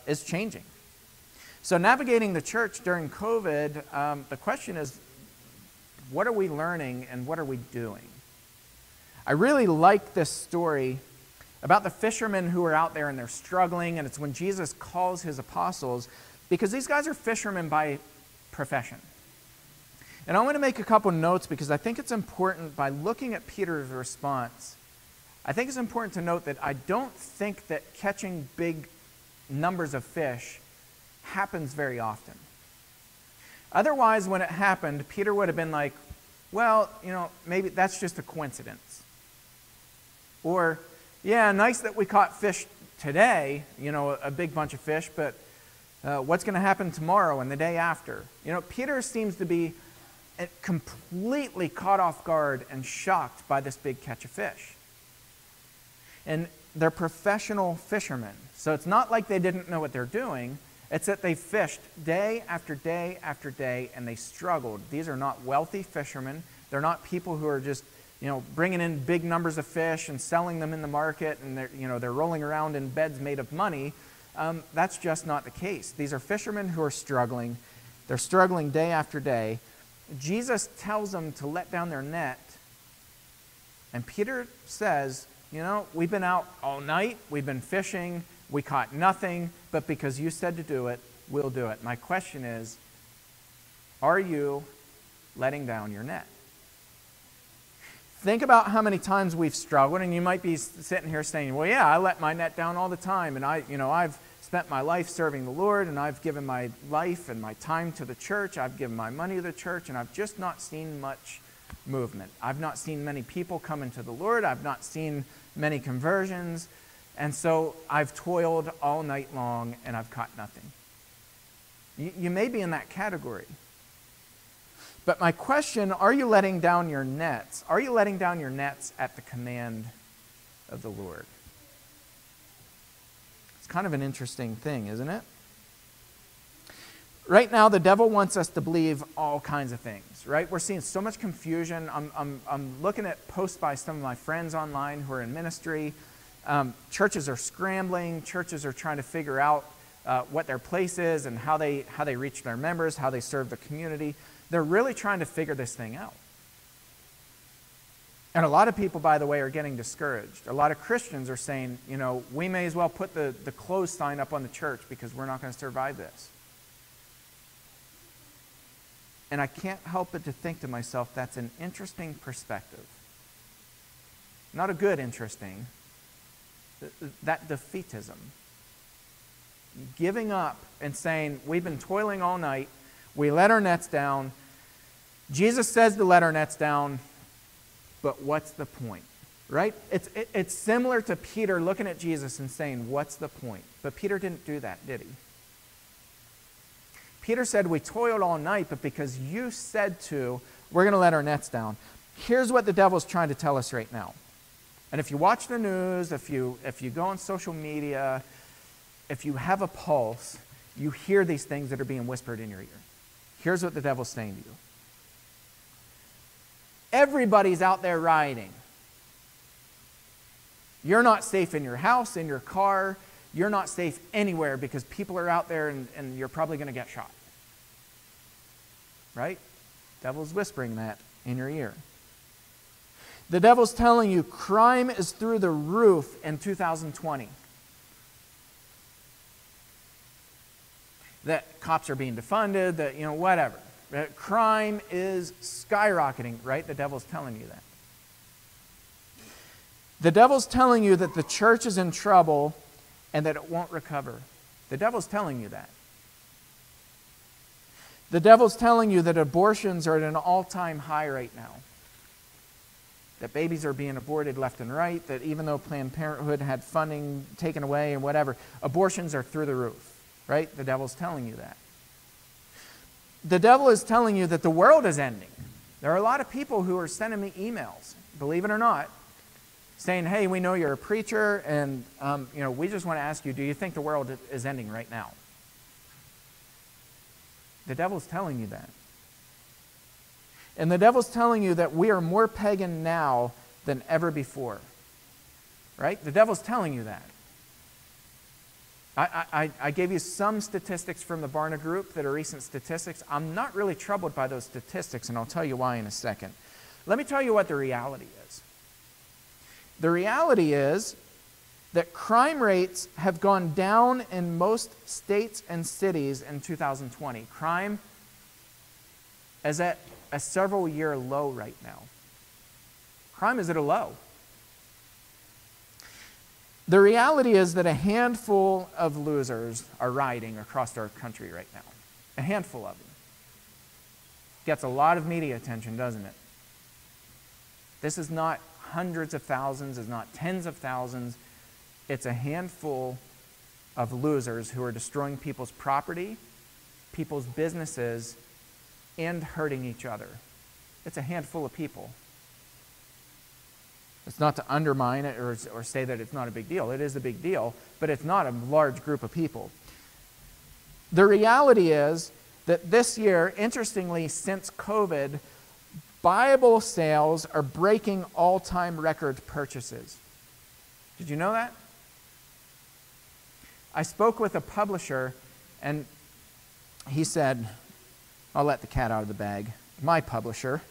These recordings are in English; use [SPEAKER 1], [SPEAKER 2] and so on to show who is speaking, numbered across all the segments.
[SPEAKER 1] is changing. So navigating the church during COVID, the question is, what are we learning and what are we doing? I really like this story about the fishermen who are out there and they're struggling, and it's when Jesus calls his apostles, because these guys are fishermen by profession. And I want to make a couple notes because I think it's important, by looking at Peter's response, I think it's important to note that I don't think that catching big numbers of fish happens very often. Otherwise, when it happened, Peter would have been like, well, maybe that's just a coincidence. Or, yeah, nice that we caught fish today, a big bunch of fish, but what's going to happen tomorrow and the day after? Peter seems to be completely caught off guard and shocked by this big catch of fish. And they're professional fishermen, so it's not like they didn't know what they're doing. It's that they fished day after day after day, and they struggled. These are not wealthy fishermen. They're not people who are just, bringing in big numbers of fish and selling them in the market, and they're rolling around in beds made of money. That's just not the case. These are fishermen who are struggling. They're struggling day after day. Jesus tells them to let down their net, and Peter says, we've been out all night. We've been fishing. We caught nothing, but because you said to do it, we'll do it. My question is, are you letting down your net? Think about how many times we've struggled, and you might be sitting here saying, well, yeah, I let my net down all the time, and I've spent my life serving the Lord, and I've given my life and my time to the church. I've given my money to the church, and I've just not seen much movement. I've not seen many people come into the Lord. I've not seen many conversions. And so I've toiled all night long and I've caught nothing. You may be in that category. But my question, are you letting down your nets? Are you letting down your nets at the command of the Lord? It's kind of an interesting thing, isn't it? Right now, the devil wants us to believe all kinds of things, right? We're seeing so much confusion. I'm looking at posts by some of my friends online who are in ministry. Churches are scrambling. Churches are trying to figure out what their place is and how they reach their members, how they serve the community. They're really trying to figure this thing out. And a lot of people, by the way, are getting discouraged. A lot of Christians are saying, we may as well put the close sign up on the church because we're not going to survive this. And I can't help but to think to myself, that's an interesting perspective. Not a good interesting. That defeatism. Giving up and saying, we've been toiling all night, we let our nets down, Jesus says to let our nets down, but what's the point? Right? It's similar to Peter looking at Jesus and saying, what's the point? But Peter didn't do that, did he? Peter said, we toiled all night, but because you said to, we're going to let our nets down. Here's what the devil's trying to tell us right now. And if you watch the news, if you go on social media, if you have a pulse, you hear these things that are being whispered in your ear. Here's what the devil's saying to you. Everybody's out there rioting. You're not safe in your house, in your car. You're not safe anywhere because people are out there and you're probably going to get shot. Right? Devil's whispering that in your ear. The devil's telling you crime is through the roof in 2020. That cops are being defunded, that, whatever. That crime is skyrocketing, right? The devil's telling you that. The devil's telling you that the church is in trouble and that it won't recover. The devil's telling you that. The devil's telling you that abortions are at an all-time high right now. That babies are being aborted left and right, that even though Planned Parenthood had funding taken away and whatever, abortions are through the roof, right? The devil's telling you that. The devil is telling you that the world is ending. There are a lot of people who are sending me emails, believe it or not, saying, hey, we know you're a preacher, and we just want to ask you, do you think the world is ending right now? The devil's telling you that. And the devil's telling you that we are more pagan now than ever before. Right? The devil's telling you that. I gave you some statistics from the Barna Group that are recent statistics. I'm not really troubled by those statistics, and I'll tell you why in a second. Let me tell you what the reality is. The reality is that crime rates have gone down in most states and cities in 2020. Crime is at a several-year low right now. Crime is at a low. The reality is that a handful of losers are rioting across our country right now. A handful of them. Gets a lot of media attention, doesn't it? This is not hundreds of thousands, it's not tens of thousands. It's a handful of losers who are destroying people's property, people's businesses, and hurting each other. It's a handful of people. It's not to undermine it or say that it's not a big deal. It is a big deal, but it's not a large group of people. The reality is that this year, interestingly, since COVID, Bible sales are breaking all-time record purchases. Did you know that? I spoke with a publisher, and he said, I'll let the cat out of the bag. My publisher,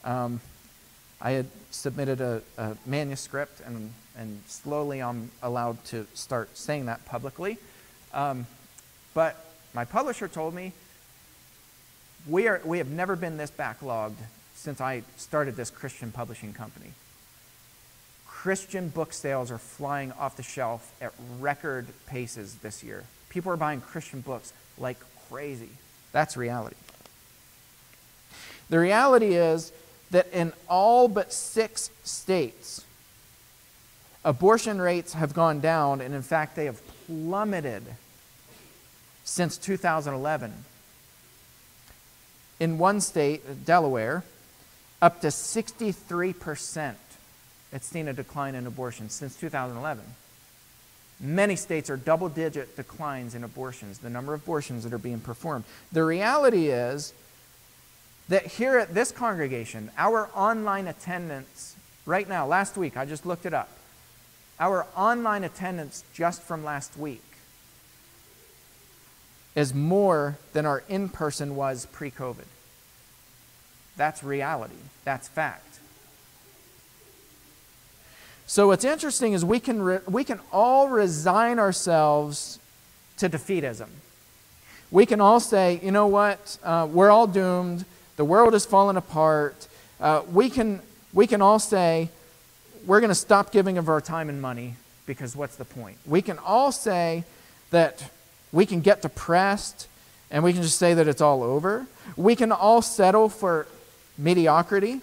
[SPEAKER 1] I had submitted a manuscript, and slowly I'm allowed to start saying that publicly. But my publisher told me, we have never been this backlogged since I started this Christian publishing company. Christian book sales are flying off the shelf at record paces this year. People are buying Christian books like crazy. That's reality. The reality is that in all but 6 states, abortion rates have gone down, and in fact, they have plummeted since 2011. In one state, Delaware, up to 63%, it's seen a decline in abortion since 2011. Many states are double-digit declines in abortions, the number of abortions that are being performed. The reality is that here at this congregation, our online attendance, right now, last week, I just looked it up, our online attendance just from last week is more than our in-person was pre-COVID. That's reality. That's fact. So what's interesting is we can all resign ourselves to defeatism. We can all say, you know what, we're all doomed. The world is falling apart. We can all say, we're going to stop giving of our time and money because what's the point? We can all say that we can get depressed and we can just say that it's all over. We can all settle for mediocrity.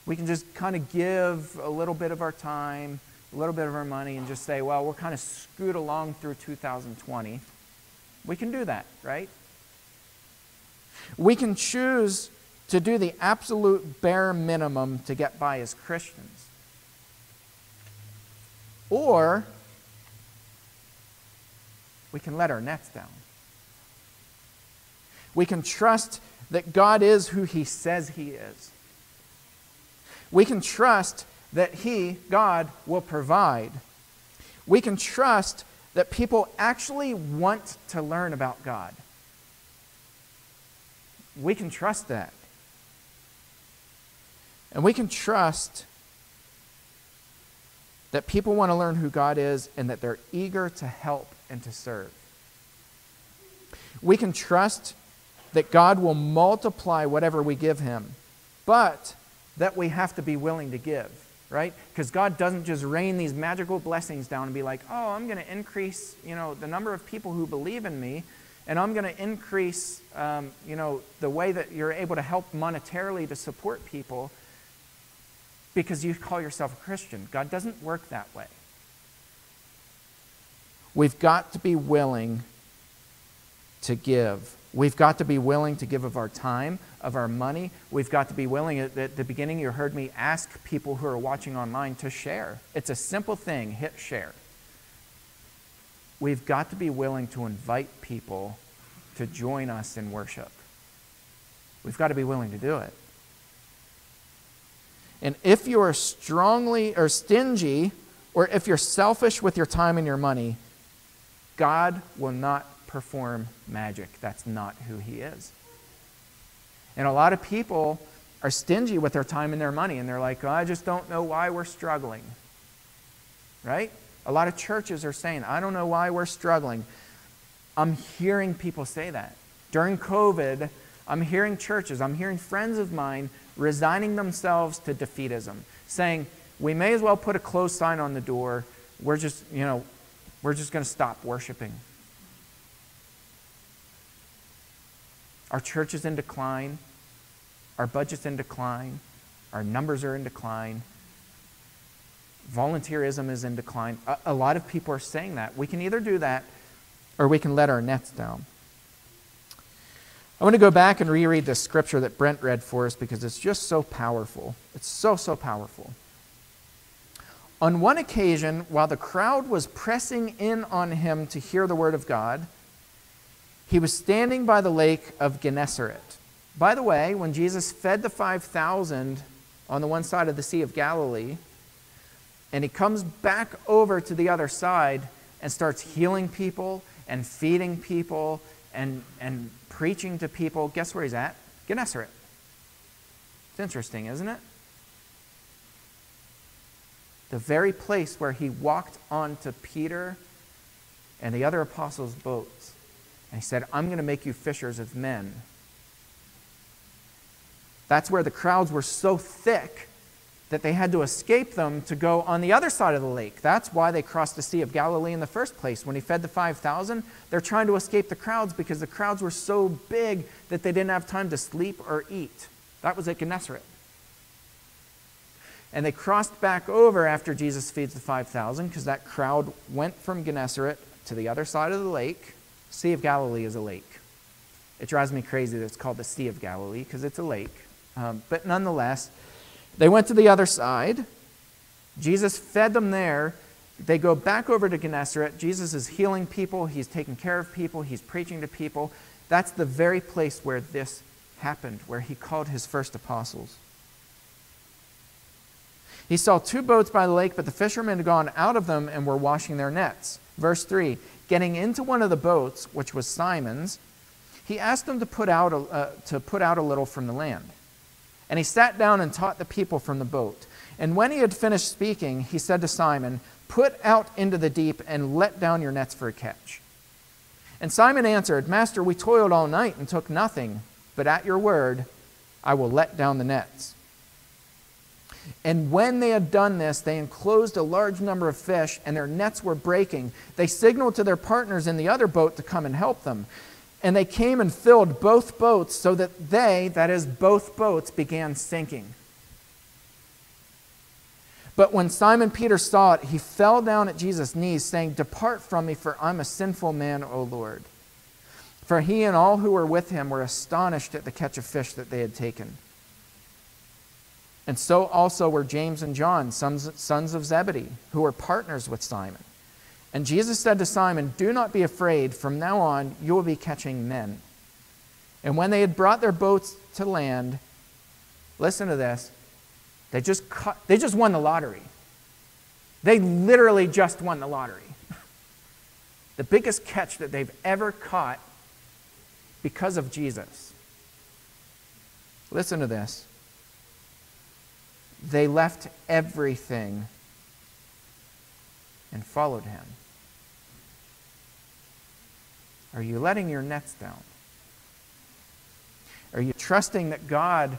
[SPEAKER 1] We can just kind of give a little bit of our time, a little bit of our money, and just say, well, we'll kind of scoot along through 2020. We can do that, right? We can choose to do the absolute bare minimum to get by as Christians. Or we can let our nets down. We can trust that God is who He says He is. We can trust that He, God, will provide. We can trust that people actually want to learn about God. We can trust that. And we can trust that people want to learn who God is and that they're eager to help and to serve. We can trust that God will multiply whatever we give Him, but that we have to be willing to give, right? Because God doesn't just rain these magical blessings down and be like, oh, I'm going to increase, the number of people who believe in me, and I'm going to increase, the way that you're able to help monetarily to support people because you call yourself a Christian. God doesn't work that way. We've got to be willing to give. We've got to be willing to give of our time, of our money. We've got to be willing, at the beginning you heard me ask people who are watching online to share. It's a simple thing, hit share. We've got to be willing to invite people to join us in worship. We've got to be willing to do it. And if you are strongly or stingy, or if you're selfish with your time and your money, God will not perform magic. That's not who he is. And a lot of people are stingy with their time and their money, and they're like, oh, I just don't know why we're struggling. Right? A lot of churches are saying, I don't know why we're struggling. I'm hearing people say that. During COVID, I'm hearing churches, I'm hearing friends of mine resigning themselves to defeatism, saying, we may as well put a closed sign on the door. We're just going to stop worshiping. Our church is in decline. Our budget's in decline. Our numbers are in decline. Volunteerism is in decline. A lot of people are saying that. We can either do that or we can let our nets down. I want to go back and reread the scripture that Brent read for us because it's just so powerful. It's so, so powerful. On one occasion, while the crowd was pressing in on him to hear the word of God, he was standing by the lake of Gennesaret. By the way, when Jesus fed the 5,000 on the one side of the Sea of Galilee, and he comes back over to the other side and starts healing people and feeding people and preaching to people, guess where he's at? Gennesaret. It's interesting, isn't it? The very place where he walked onto Peter and the other apostles' boats. And he said, I'm going to make you fishers of men. That's where the crowds were so thick that they had to escape them to go on the other side of the lake. That's why they crossed the Sea of Galilee in the first place. When he fed the 5,000, they're trying to escape the crowds because the crowds were so big that they didn't have time to sleep or eat. That was at Gennesaret. And they crossed back over after Jesus feeds the 5,000 because that crowd went from Gennesaret to the other side of the lake. Sea of Galilee is a lake. It drives me crazy that it's called the Sea of Galilee because it's a lake. But nonetheless, they went to the other side. Jesus fed them there. They go back over to Gennesaret. Jesus is healing people. He's taking care of people. He's preaching to people. That's the very place where this happened, where he called his first apostles. He saw 2 boats by the lake, but the fishermen had gone out of them and were washing their nets. Verse 3, getting into one of the boats, which was Simon's, he asked them to put out a little from the land. And he sat down and taught the people from the boat. And when he had finished speaking, he said to Simon, put out into the deep and let down your nets for a catch. And Simon answered, Master, we toiled all night and took nothing, but at your word I will let down the nets. And when they had done this, they enclosed a large number of fish, and their nets were breaking. They signaled to their partners in the other boat to come and help them. And they came and filled both boats so that they, that is, both boats, began sinking. But when Simon Peter saw it, he fell down at Jesus' knees, saying, Depart from me, for I'm a sinful man, O Lord. For he and all who were with him were astonished at the catch of fish that they had taken. And so also were James and John, sons of Zebedee, who were partners with Simon. And Jesus said to Simon, Do not be afraid. From now on, you will be catching men. And when they had brought their boats to land, listen to this, they just won the lottery. They literally just won the lottery. The biggest catch that they've ever caught because of Jesus. Listen to this. They left everything and followed him. Are you letting your nets down? Are you trusting that God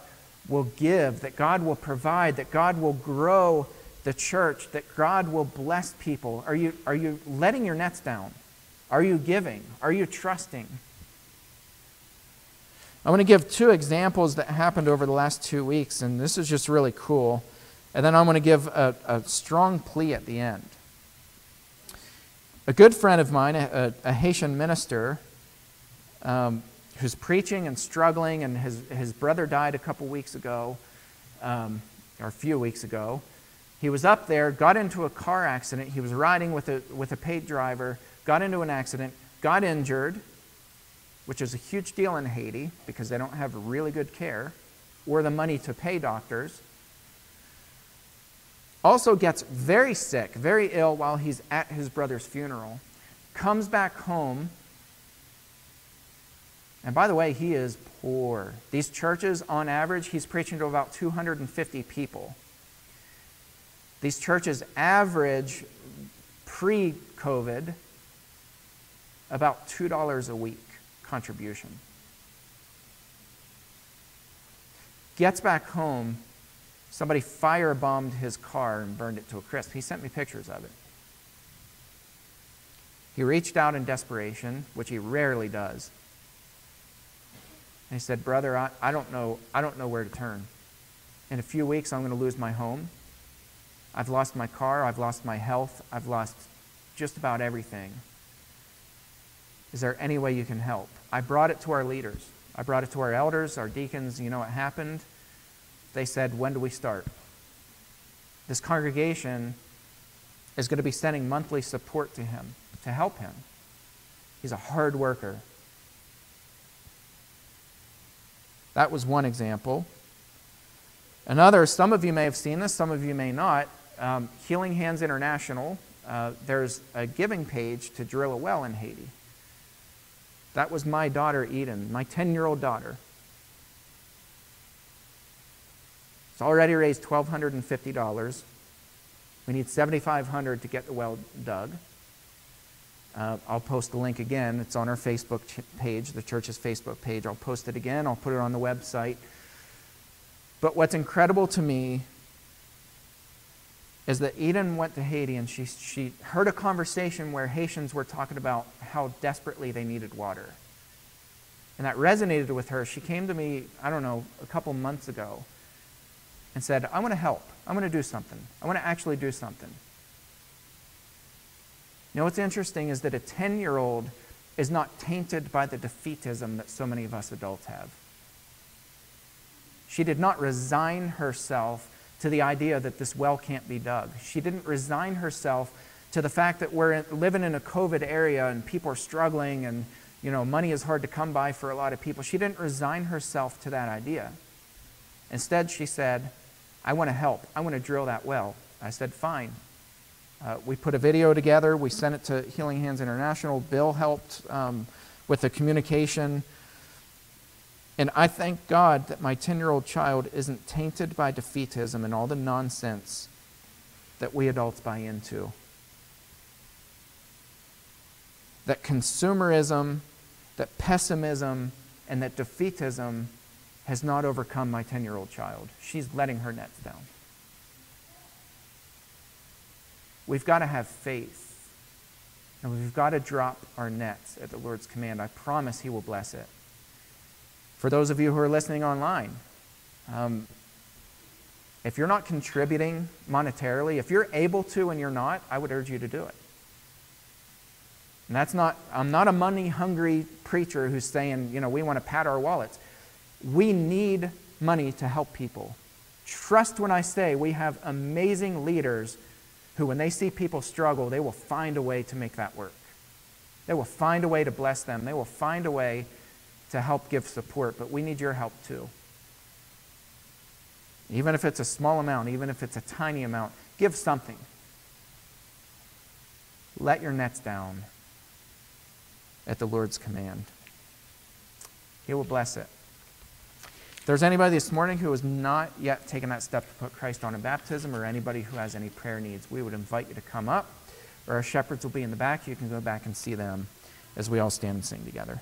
[SPEAKER 1] will give, that God will provide, that God will grow the church, that God will bless people? Are you letting your nets down? Are you giving? Are you trusting? I want to give 2 examples that happened over the last 2 weeks, and this is just really cool. And then I'm going to give a strong plea at the end. A good friend of mine, a Haitian minister, who's preaching and struggling, and his brother died a couple weeks ago, or a few weeks ago. He was up there, got into a car accident. He was riding with a paid driver, got into an accident, got injured, which is a huge deal in Haiti because they don't have really good care or the money to pay doctors. Also gets very sick, very ill while he's at his brother's funeral. comes back home. And by the way, he is poor. These churches, on average, he's preaching to about 250 people. These churches average, pre-COVID, about $2 a week contribution. Gets back home, somebody firebombed his car and burned it to a crisp. He sent me pictures of it. He reached out in desperation, which he rarely does. And he said, "Brother, I don't know where to turn. In a few weeks, I'm going to lose my home. I've lost my car. I've lost my health. I've lost just about everything. Is there any way you can help?" I brought it to our leaders. I brought it to our elders, our deacons. You know what happened? They said, "When do we start?" This congregation is going to be sending monthly support to him to help him. He's a hard worker. That was one example. Another, some of you may have seen this, some of you may not. Healing Hands International, there's a giving page to drill a well in Haiti. That was my daughter, Eden, my 10-year-old daughter. It's already raised $1,250. We need $7,500 to get the well dug. I'll post the link again. It's on our Facebook page, the church's Facebook page. I'll post it again. I'll put it on the website. But what's incredible to me is that Eden went to Haiti and she heard a conversation where Haitians were talking about how desperately they needed water. And that resonated with her. She came to me, I don't know, a couple months ago and said, "I want to help. I want to do something. I want to actually do something." You know what's interesting is that a 10-year-old is not tainted by the defeatism that so many of us adults have. She did not resign herself to the idea that this well can't be dug. She didn't resign herself to the fact that we're living in a COVID area and people are struggling and money is hard to come by for a lot of people. She didn't resign herself to that idea. Instead, she said, "I want to help. I want to drill that well." I said, "Fine." We put a video together. We sent it to Healing Hands International. Bill helped with the communication. And I thank God that my 10-year-old child isn't tainted by defeatism and all the nonsense that we adults buy into. That consumerism, that pessimism, and that defeatism has not overcome my 10-year-old child. She's letting her nets down. We've got to have faith. And we've got to drop our nets at the Lord's command. I promise He will bless it. For those of you who are listening online, if you're not contributing monetarily, if you're able to and you're not, I would urge you to do it. And I'm not a money-hungry preacher who's saying, we want to pad our wallets. We need money to help people. Trust when I say we have amazing leaders who, when they see people struggle, they will find a way to make that work. They will find a way to bless them. They will find a way to help give support, but we need your help too. Even if it's a small amount, even if it's a tiny amount, give something. Let your nets down at the Lord's command. He will bless it. If there's anybody this morning who has not yet taken that step to put Christ on in baptism, or anybody who has any prayer needs, we would invite you to come up, or our shepherds will be in the back. You can go back and see them as we all stand and sing together.